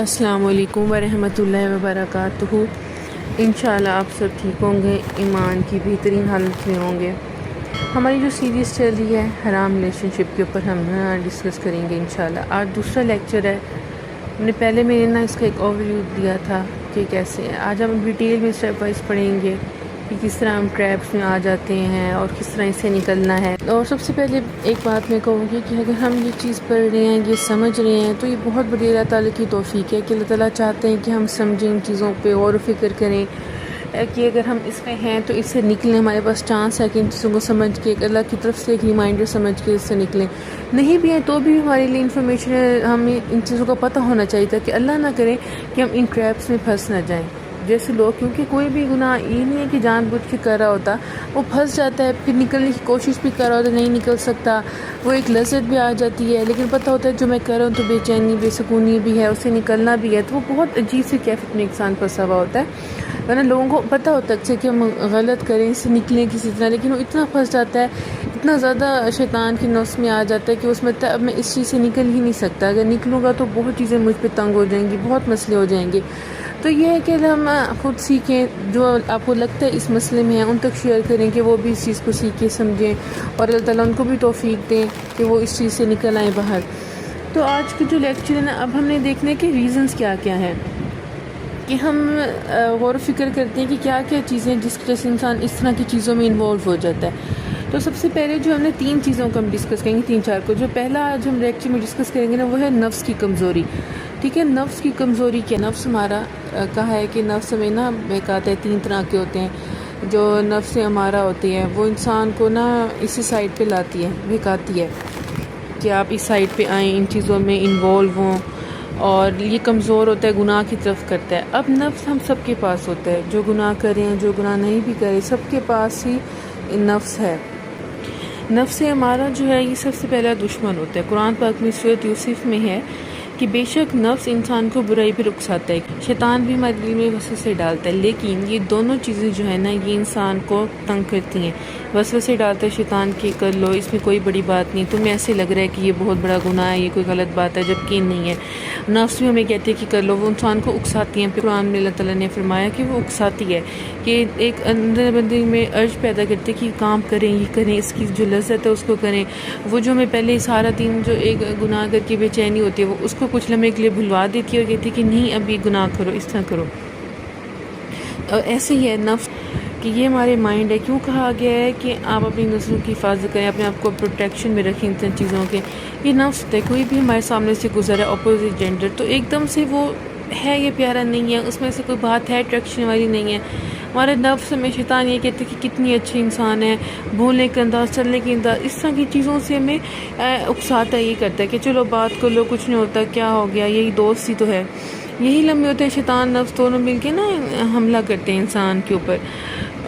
السلام علیکم ورحمۃ اللہ وبرکاتہ۔ انشاءاللہ آپ سب ٹھیک ہوں گے، ایمان کی بہترین حالت میں ہوں گے۔ ہماری جو سیریز چل رہی ہے حرام ریلیشن شپ کے اوپر، ہم ڈسکس کریں گے انشاءاللہ۔ آج دوسرا لیکچر ہے۔ پہلے میں نے اس کا ایک اوور ویو دیا تھا کہ کیسے ہے۔ آج ہم ڈیٹیل میں اسٹیپ وائز پڑھیں گے کہ کس طرح ہم ٹریپس میں آ جاتے ہیں اور کس طرح اس سے نکلنا ہے۔ اور سب سے پہلے ایک بات میں کہوں گی کہ اگر ہم یہ چیز پڑھ رہے ہیں، یہ سمجھ رہے ہیں، تو یہ بہت بڑی اللہ تعالیٰ کی توفیق ہے کہ اللہ تعالیٰ چاہتے ہیں کہ ہم سمجھیں، ان چیزوں پہ غور و فکر کریں کہ اگر ہم اس میں ہیں تو اس سے نکلیں۔ ہمارے پاس چانس ہے کہ ان چیزوں کو سمجھ کے اللہ کی طرف سے ایک ریمائنڈر سمجھ کے اس سے نکلیں۔ نہیں بھی ہیں تو بھی ہمارے لیے انفارمیشن ہے، ہمیں ان چیزوں کا پتہ ہونا چاہیے تھا کہ اللہ نہ کرے کہ ہم ان ٹریپس میں پھنس نہ جائیں۔ جیسے لوگ، کیونکہ کوئی بھی گناہ یہ نہیں ہے کہ جان بوجھ کے کر رہا ہوتا، وہ پھنس جاتا ہے، پھر نکلنے کی کوشش بھی کر رہا ہوتا ہے، نہیں نکل سکتا، وہ ایک لذت بھی آ جاتی ہے، لیکن پتہ ہوتا ہے جو میں کر رہا ہوں تو بے چینی بے سکونی بھی ہے، اس سے نکلنا بھی ہے، تو وہ بہت عجیب سی کیفیت میں انسان پھنسا ہوا ہوتا ہے۔ ورنہ لوگوں کو پتہ ہوتا ہے کہ ہم غلط کریں، اس سے نکلیں کسی طرح، لیکن وہ اتنا پھنس جاتا ہے، اتنا زیادہ شیطان کی نفس میں آ جاتا ہے کہ اس میں اب میں اس چیز سے نکل ہی نہیں سکتا، اگر نکلوں گا تو بہت چیزیں مجھ پہ تنگ ہو جائیں گی، بہت مسئلے ہو جائیں گے۔ تو یہ ہے کہ ہم خود سیکھیں، جو آپ کو لگتا ہے اس مسئلے میں ہیں ان تک شیئر کریں کہ وہ بھی اس چیز کو سیکھیں سمجھیں، اور اللہ تعالیٰ ان کو بھی توفیق دیں کہ وہ اس چیز سے نکل آئیں باہر۔ تو آج کے جو لیکچر ہے نا، اب ہم نے دیکھنا ہے کہ ریزنز کیا کیا ہیں، کہ ہم غور و فکر کرتے ہیں کہ کیا کیا چیزیں جس وجہ سے انسان اس طرح کی چیزوں میں انوالو ہو جاتا ہے۔ تو سب سے پہلے جو ہم نے 3 چیزوں کو ہم ڈسکس کریں گے، 3-4 کو۔ جو پہلا آج ہم لیکچر میں ڈسکس کریں گے نا، وہ ہے نفس کی کمزوری۔ ٹھیک ہے، نفس کی کمزوری کیا؟ نفس ہمارا کہا ہے کہ نفس میں نا بہکاتا ہے، 3 طرح کے ہوتے ہیں۔ جو نفس ہمارا ہوتی ہے وہ انسان کو نا اسی سائڈ پہ لاتی ہے، بہکاتی ہے کہ آپ اس سائڈ پہ آئیں، ان چیزوں میں انوالو ہوں، اور یہ کمزور ہوتا ہے، گناہ کی طرف کرتا ہے۔ اب نفس ہم سب کے پاس ہوتا ہے، جو گناہ کریں جو گناہ نہیں بھی کریں، سب کے پاس ہی نفس ہے۔ نفس ہمارا جو ہے یہ سب سے پہلا دشمن ہوتا ہے۔ قرآن پاک میں سورۃ یوسف میں ہے کہ بے شک نفس انسان کو برائی پہ اکساتا ہے، شیطان بھی ہمارے دل میں وسوسے ڈالتا ہے، لیکن یہ دونوں چیزیں جو ہے نا یہ انسان کو تنگ کرتی ہیں۔ وسوسے ڈالتا ہے شیطان کہ کر لو، اس میں کوئی بڑی بات نہیں، تمہیں ایسے لگ رہا ہے کہ یہ بہت بڑا گناہ ہے، یہ کوئی غلط بات ہے، جبکہ نہیں ہے۔ نفس بھی ہمیں کہتے ہیں کہ کر لو، وہ انسان کو اکساتی ہیں۔ پھر قرآن میں اللہ تعالیٰ نے فرمایا کہ وہ اکساتی ہے، کہ ایک اندر بندے میں ارج پیدا کرتے کہ یہ کام کریں، یہ کریں، اس کی جو لذت ہے اس کو کریں۔ وہ جو ہمیں پہلے سارا دن جو ایک گناہ کر کے بے چینی ہوتی ہے، وہ اس کو کچھ لمحے کے لیے بھلوا دیتی ہے اور کہتی ہے کہ نہیں اب یہ گناہ کرو، اس طرح کرو۔ اور ایسے ہی ہے نفس، کہ یہ ہمارے مائنڈ ہے۔ کیوں کہا گیا ہے کہ آپ اپنی نسلوں کی حفاظت کریں، اپنے آپ کو پروٹیکشن میں رکھیں ان چیزوں کے؟ یہ نفس ہوتا ہے، کوئی بھی ہمارے سامنے سے گزرا اپوزٹ جینڈر تو ایک دم سے وہ ہے یہ پیارا نہیں ہے، اس میں سے کوئی بات ہے اٹریکشن والی نہیں ہے۔ ہمارے نفس میں شیطان یہ کہتے ہیں کہ کتنی اچھی انسان ہے، بولنے کا انداز، چلنے کے انداز، اس طرح کی چیزوں سے ہمیں اکساتا یہ کرتا ہے کہ چلو بات کر لو، کچھ نہیں ہوتا، کیا ہو گیا، یہی دوست ہی تو ہے۔ یہی لمحے ہوتے ہیں شیطان نفس دونوں مل کے نا حملہ کرتے ہیں انسان کے اوپر،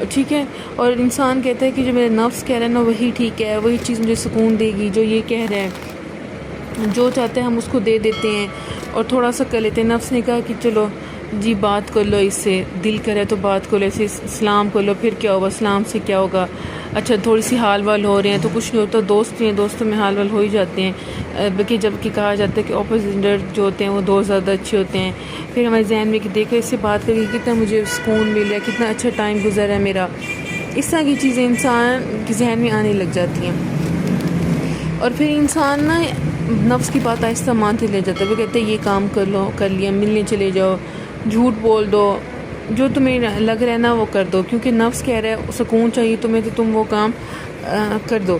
ٹھیک ہے۔ اور انسان کہتا ہے کہ جو میرا نفس کہہ رہا ہے نا وہی ٹھیک ہے، وہی چیز مجھے سکون دے گی، جو یہ کہہ رہا ہے، جو چاہتے ہیں ہم اس کو دے دیتے ہیں اور تھوڑا سا کر لیتے ہیں۔ نفس نے کہا کہ چلو جی بات کر لو اس سے، دل کرے تو بات کر لو، اسے سلام کر لو، پھر کیا ہوگا، سلام سے کیا ہوگا، اچھا تھوڑی سی حال وال ہو رہے ہیں تو کچھ نہیں ہوتا، دوست بھی ہیں، دوستوں میں حال وال ہو ہی جاتے ہیں، بلکہ جب کہ کہا جاتا ہے کہ اپوزنڈر جو ہوتے ہیں وہ دوست زیادہ اچھے ہوتے ہیں۔ پھر ہمارے ذہن میں کہ دیکھو اس سے بات کر کے کتنا مجھے سکون مل رہا ہے، کتنا اچھا ٹائم گزر رہا ہے میرا، اس طرح کی چیزیں انسان کے ذہن میں آنے لگ جاتی ہیں۔ اور پھر انسان نا نفس کی بات آہستہ مانتے لے جاتا ہے، وہ کہتے ہیں یہ کام کر لو، کر لیا، ملنے چلے جاؤ، جھوٹ بول دو، جو تمہیں لگ رہا ہے نا وہ کر دو، کیونکہ نفس کہہ رہا ہے سکون چاہیے تمہیں تو تم وہ کام کر دو۔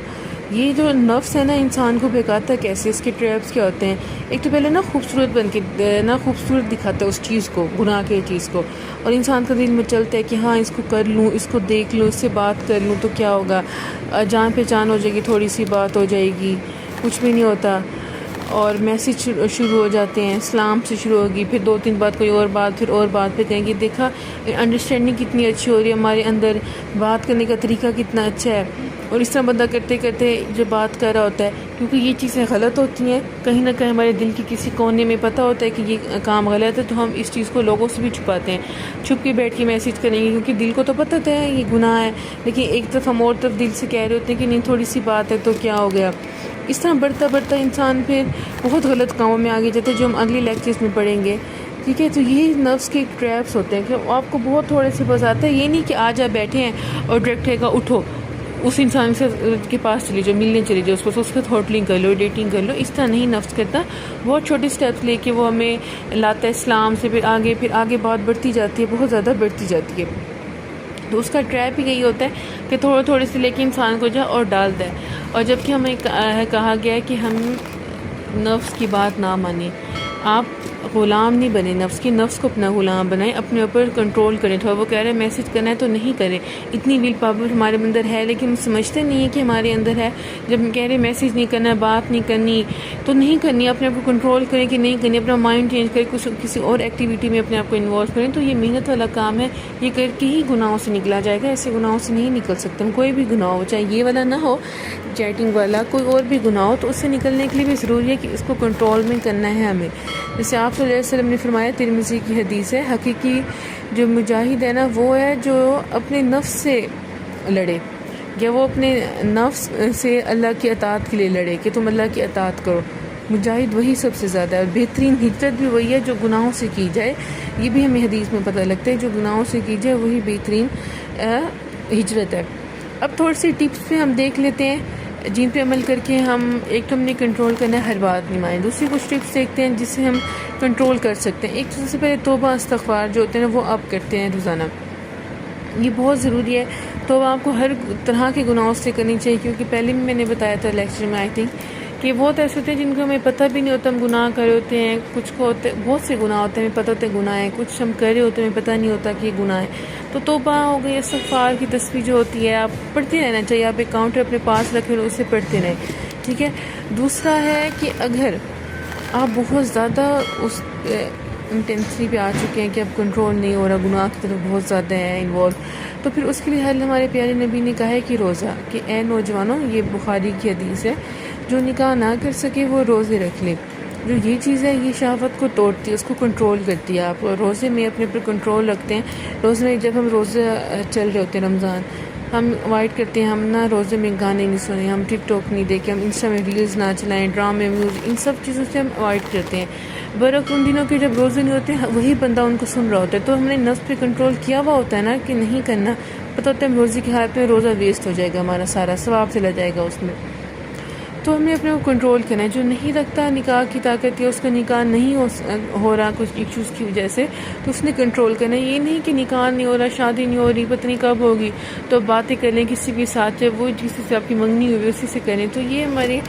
یہ جو نفس ہے نا انسان کو بہکاتا ہے کیسے، اس کے ٹریپس کیا ہوتے ہیں؟ ایک تو پہلے نا خوبصورت بن کے نا خوبصورت دکھاتا ہے اس چیز کو، گناہ کے چیز کو، اور انسان کا دل میں چلتا ہے کہ ہاں اس کو کر لوں، اس کو دیکھ لوں، اس سے بات کر لوں تو کیا ہوگا، جان پہچان ہو جائے گی، تھوڑی سی بات ہو جائے گی، کچھ بھی نہیں ہوتا، اور میسج شروع ہو جاتے ہیں، سلام سے شروع ہوگی، پھر 2-3 بات کوئی اور بات، پھر اور بات پہ کہیں گے دیکھا انڈرسٹینڈنگ کتنی اچھی ہو رہی ہے، ہمارے اندر بات کرنے کا طریقہ کتنا اچھا ہے۔ اور اس طرح بندہ کرتے کرتے جو بات کر رہا ہوتا ہے، کیونکہ یہ چیزیں غلط ہوتی ہیں، کہیں نہ کہیں ہمارے دل کی کسی کونے میں پتہ ہوتا ہے کہ یہ کام غلط ہے، تو ہم اس چیز کو لوگوں سے بھی چھپاتے ہیں، چھپ کے بیٹھ کے میسج کریں گے، کیونکہ دل کو تو پتہ ہے یہ گناہ ہے، لیکن ایک طرف ہم اور طرف دل سے کہہ رہے ہوتے ہیں کہ نہیں تھوڑی سی بات ہے تو کیا ہو گیا۔ اس طرح بڑھتا بڑھتا انسان پھر بہت غلط کاموں میں آگے جاتا ہے، جو ہم اگلی لیکچرز میں پڑھیں گے ٹھیک ہے. تو یہ نفس کے ٹریپس ہوتے ہیں کہ آپ کو بہت تھوڑے سے بس آتا ہے. یہ نہیں کہ آج آپ بیٹھے ہیں اور ڈائریکٹ کہے گا اٹھو اس انسان سے کے پاس چلی جاؤ, ملنے چلی جاؤ, اس کے تھوٹلنگ کر لو, ڈیٹنگ کر لو. اس طرح نہیں نفس کرتا. بہت چھوٹے اسٹیپس لے کے وہ ہمیں لاتا ہے اسلام سے, پھر آگے بات بڑھتی جاتی ہے, بہت زیادہ بڑھتی جاتی ہے. تو اس کا ٹریپ ہی یہی ہوتا ہے کہ تھوڑے تھوڑے سے لے کے انسان کو جا اور ڈال دے. اور جب کہ ہمیں کہا گیا ہے کہ ہم نفس کی بات نہ مانیں. آپ غلام نہیں بنے نفس کی, نفس کو اپنا غلام بنائیں, اپنے اوپر کنٹرول کریں. تھوڑا وہ کہہ رہے ہیں میسج کرنا ہے تو نہیں کریں. اتنی ویل پاور ہمارے اندر ہے لیکن ہم سمجھتے نہیں ہیں کہ ہمارے اندر ہے. جب ہم کہہ رہے ہیں میسج نہیں کرنا, بات نہیں کرنی, تو نہیں کرنی. اپنے آپ کو کنٹرول کریں کہ نہیں کرنی. اپنا مائنڈ چینج کریں, کسی اور ایکٹیویٹی میں اپنے آپ کو انوالو کریں. تو یہ محنت والا کام ہے. یہ کر کے ہی گناہوں سے نکلا جائے گا. ایسے گناہوں سے نہیں نکل سکتے ہم. کوئی بھی گناہ ہو, چاہے یہ والا نہ ہو چیٹنگ والا, کوئی اور بھی گناہ ہو, تو اس سے نکلنے کے لیے بھی ضروری ہے کہ اس کو کنٹرول میں کرنا ہے ہمیں. جیسے آپ صلی اللہ علیہ وسلم نے فرمایا, ترمذی کی حدیث ہے, حقیقی جو مجاہد ہے نا وہ ہے جو اپنے نفس سے لڑے, یا وہ اپنے نفس سے اللہ کی اطاعت کے لیے لڑے کہ تم اللہ کی اطاعت کرو. مجاہد وہی سب سے زیادہ ہے. اور بہترین ہجرت بھی وہی ہے جو گناہوں سے کی جائے. یہ بھی ہمیں حدیث میں پتہ لگتا ہے, جو گناہوں سے کی جائے وہی بہترین ہجرت ہے. اب تھوڑی سی ٹپس پہ ہم دیکھ لیتے ہیں جن پہ عمل کر کے ہم ایک تو ہم نے کنٹرول کرنا ہے ہر بات نہیں مانیں. دوسری کچھ ٹپس دیکھتے ہیں جس سے ہم کنٹرول کر سکتے ہیں. ایک سب سے پہلے توبہ استغفار جو ہوتے ہیں وہ آپ کرتے ہیں روزانہ. یہ بہت ضروری ہے. توبہ آپ کو ہر طرح کے گناہوں سے کرنی چاہیے, کیونکہ پہلے بھی میں نے بتایا تھا لیکچر میں آئی تھنک کہ بہت ایسے ہوتے ہیں جن کو ہمیں پتہ بھی نہیں ہوتا ہم گناہ کر رہے ہوتے ہیں. کچھ کو ہوتے بہت سے گناہ ہوتے ہیں ہمیں پتہ ہوتے ہیں گناہ ہے, کچھ ہم کر رہے ہوتے ہیں ہمیں پتہ نہیں ہوتا کہ یہ گناہ ہے. تو توبہ ہو گئی, استغفار کی تسبیح جو ہوتی ہے آپ پڑھتے رہنا چاہیے. آپ ایک کاؤنٹر اپنے پاس رکھیں اور اسے پڑھتے رہیں, ٹھیک ہے. دوسرا ہے کہ اگر آپ بہت زیادہ اس انٹینسٹی پہ آ چکے ہیں کہ اب کنٹرول نہیں ہو رہا, گناہ کی طرف بہت زیادہ ہے انوالو, تو پھر اس کے لیے حل ہمارے پیارے نبی نے کہا ہے کہ روزہ, کہ اے نوجوانوں, یہ بخاری کی حدیث ہے, جو نکاح نہ کر سکے وہ روزے رکھ لے. جو یہ چیز ہے یہ شہوت کو توڑتی ہے, اس کو کنٹرول کرتی ہے. آپ روزے میں اپنے پر کنٹرول رکھتے ہیں. روزے میں جب ہم روزے چل رہے ہوتے ہیں رمضان, ہم اوائڈ کرتے ہیں, ہم نہ روزے میں گانے نہیں سنیں, ہم ٹک ٹاک نہیں دیکھیں, ہم انسٹا میں ریلز نہ چلائیں, ڈرامے میوزک, ان سب چیزوں سے ہم اوائڈ کرتے ہیں. برق ان دنوں کے جب روزے نہیں ہوتے وہی بندہ ان کو سن رہا ہوتا ہے, تو ہم نے نفس پہ کنٹرول کیا ہوا ہوتا ہے نا کہ نہیں کرنا. پتہ ہوتا ہے روزے کی حالت میں روزہ ویسٹ ہو جائے گا, ہمارا سارا ثواب چلا جائے گا اس میں. تو ہمیں اپنے کو کنٹرول کرنا ہے. جو نہیں رکھتا نکاح کی طاقت یا اس کا نکاح نہیں ہو رہا کچھ ایشوز کی وجہ سے, تو اس نے کنٹرول کرنا ہے. یہ نہیں کہ نکاح نہیں ہو رہا, شادی نہیں ہو رہی, پتہ نہیں کب ہوگی, تو باتیں کر لیں کسی بھی ساتھ, چاہے وہ جس سے آپ کی منگنی ہوئی اسی سے کریں. تو یہ ہمارے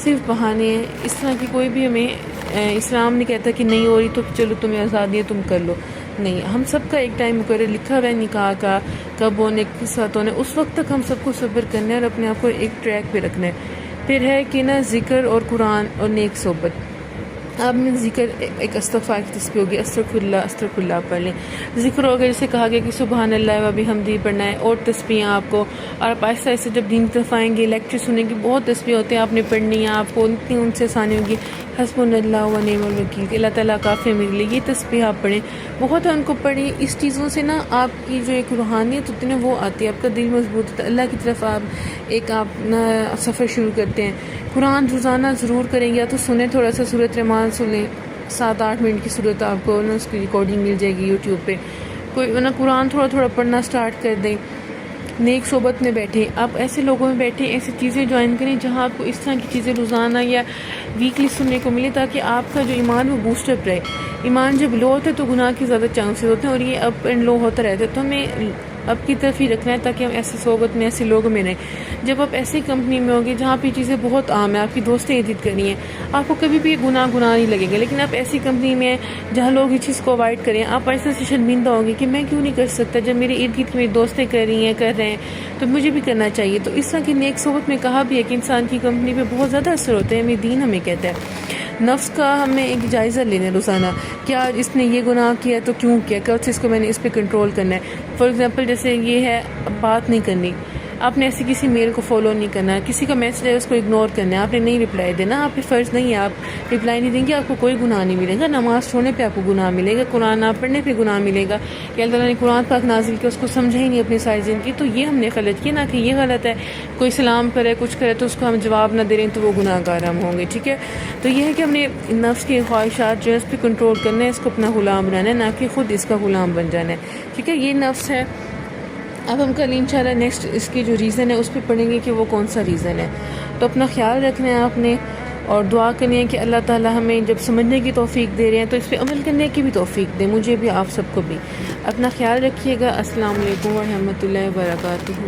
صرف بہانے ہیں. اس طرح کی کوئی بھی ہمیں اسلام نہیں کہتا کہ نہیں ہو رہی تو چلو تمہیں آزادی ہے تم کر لو. نہیں, ہم سب کا ایک ٹائم مقرر لکھا ہوا ہے نکاح کا, کب ہونے, کس ساتھ ہونے, اس وقت تک ہم سب کو صبر کرنا ہے اور اپنے آپ کو ایک ٹریک پہ رکھنا ہے. پھر ہے کہ نا ذکر اور قرآن اور نیک صحبت. آپ نے ذکر ایک استغفار کی تسبیح ہوگی, استغفر اللہ پڑھ لیں. ذکر ہو گیا جیسے کہا گیا کہ سبحان اللہ و بحمدہ پڑھنا ہے, اور تسبیح آپ کو, اور آپ آہستہ آہستہ جب دین کی طرف آئیں گے, لیکچر سنیں گے, بہت تسبیح ہوتے ہیں آپ نے پڑھنی ہے, آپ کو اتنی ان سے آسانی ہوگی. حسبنا اللہ و نعم الوکیل, کہ اللہ تعالیٰ کافی میرے لیے, یہ تسبیح آپ پڑھیں, بہت ہے ان کو پڑھیں. اس چیزوں سے نا آپ کی جو ایک روحانیت ہوتی ہے نا وہ آتی ہے, آپ کا دل مضبوط ہوتا ہے, اللہ کی طرف آپ نا سفر شروع کرتے ہیں. قرآن روزانہ ضرور کریں گے, یا تو سنیں تھوڑا سا سورۃ رحمان سنیں, 7-8 منٹ کی صورت آپ کو نا اس کی ریکارڈنگ مل جائے گی یوٹیوب پہ. کوئی ورنہ قرآن تھوڑا تھوڑا پڑھنا سٹارٹ کر دیں. نیک صحبت میں بیٹھیں, آپ ایسے لوگوں میں بیٹھیں, ایسی چیزیں جوائن کریں جہاں آپ کو اس طرح کی چیزیں روزانہ یا ویکلی سننے کو ملے, تاکہ آپ کا جو ایمان وہ بوسٹ اپ رہے. ایمان جب لو ہوتا ہے تو گناہ کے زیادہ چانسز ہوتے ہیں, اور یہ اپ اینڈ لو ہوتا رہتا ہے. تو ہمیں اب کی طرف ہی رکھنا ہے تاکہ ہم ایسی صحبت میں, ایسے لوگوں میں رہیں. جب آپ ایسی کمپنی میں ہوگے جہاں پہ چیزیں بہت عام ہیں, آپ کی دوستیں عزت کرنی ہیں, آپ کو کبھی بھی گناہ نہیں لگے گا. لیکن آپ ایسی کمپنی میں ہیں جہاں لوگ اس چیز کو اوائڈ کریں, آپ ایسے سے شرمندہ ہوں گے کہ میں کیوں نہیں کر سکتا, جب میرے ارد گرد میری دوستیں کر رہے ہیں تو مجھے بھی کرنا چاہیے. تو اس طرح کی نیک صحبت میں کہا بھی ہے کہ انسان کی کمپنی پہ بہت زیادہ اثر ہوتا ہے. ہمیں دین ہمیں کہتا ہے نفس کا ہمیں ایک جائزہ لینا روزانہ, کیا اس نے یہ گناہ کیا تو کیوں کیا, کل سے اس کو میں نے اس پہ کنٹرول کرنا ہے. فار ایگزامپل جیسے یہ ہے بات نہیں کرنی, آپ نے ایسی کسی میل کو فالو نہیں کرنا ہے، کسی کا میسج ہے اس کو اگنور کرنا ہے، آپ نے نہیں رپلائی دینا، آپ پہ فرض نہیں ہے، آپ رپلائی نہیں دیں گے آپ کو کوئی گناہ نہیں ملے گا، نماز چھوڑنے پہ آپ کو گناہ ملے گا، قرآن نہ پڑھنے پہ گناہ ملے گا کہ اللہ تعالیٰ نے قرآن پاک نازل کیا اس کو سمجھا ہی نہیں اپنی ساری زندگی، تو یہ ہم نے غلط کیا، نہ کہ یہ غلط ہے کوئی سلام کرے کچھ کرے تو اس کو ہم جواب نہ دے رہے تو وہ گناہ گار ہم ہوں گے، ٹھیک ہے۔ تو یہ ہے کہ ہم نے نفس کی خواہشات جو ہے اس پہ کنٹرول کرنا ہے، اس کو اپنا غلام بنانا ہے، نہ کہ خود اس کا غلام بن جانا ہے، ٹھیک ہے۔ یہ نفس ہے۔ اب ہم کل انشاءاللہ نیکسٹ اس کی جو ریزن ہے اس پہ پڑھیں گے کہ وہ کون سا ریزن ہے۔ تو اپنا خیال رکھنا ہے آپ نے، اور دعا کرنی ہے کہ اللہ تعالیٰ ہمیں جب سمجھنے کی توفیق دے رہے ہیں تو اس پہ عمل کرنے کی بھی توفیق دے، مجھے بھی آپ سب کو بھی۔ اپنا خیال رکھیے گا۔ السلام علیکم ورحمۃ اللہ وبرکاتہ۔